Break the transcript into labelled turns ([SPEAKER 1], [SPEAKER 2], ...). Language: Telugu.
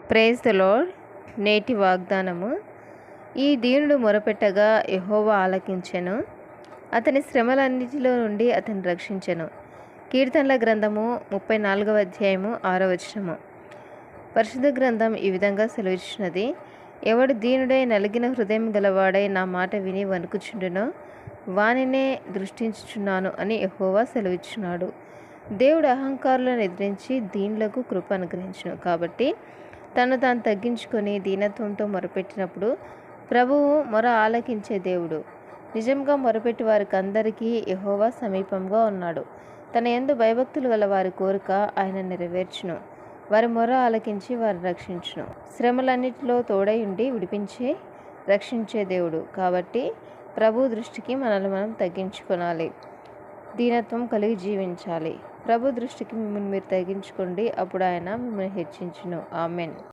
[SPEAKER 1] Praise the lord. నేటి వాగ్దానము. ఈ దీనుడు మొరపెట్టగా యెహోవా ఆలకించెను, అతని శ్రమలన్నిటిలో నుండి అతన్ని రక్షించెను. కీర్తనల గ్రంథము 34వ అధ్యాయము 6వ వచనము. పరిశుద్ధ గ్రంథం ఈ విధంగా సెలవిచ్చినది: ఎవడు దీనుడై నలిగిన హృదయం గలవాడై నా మాట విని వణుకుచుండునో వానినే దృష్టించుచున్నాను అని యెహోవా సెలవిచ్చున్నాడు. దేవుడు అహంకారులను ఎదిరించి దీనులకు కృప అనుగ్రహించును. కాబట్టి తను తాను తగ్గించుకొని దీనత్వంతో మొరపెట్టినప్పుడు ప్రభువు మొర ఆలకించే దేవుడు. నిజంగా మొరపెట్టి వారికి అందరికీ యెహోవా సమీపంగా ఉన్నాడు. తన యందు భయభక్తులు గల వారి కోరిక ఆయన నెరవేర్చును. వారి మొర ఆలకించి వారిని రక్షించును. శ్రమలన్నిటిలో తోడై ఉండి విడిపించి రక్షించే దేవుడు. కాబట్టి ప్రభు దృష్టికి మనల్ని మనం తగ్గించుకోవాలి, దీనత్వం కలిగి జీవించాలి. ప్రభు దృష్టికి మిమ్మల్ని మీరు తగ్గించుకోండి, అప్పుడు ఆయన మిమ్మల్ని హెచ్చించును. ఆమెన్.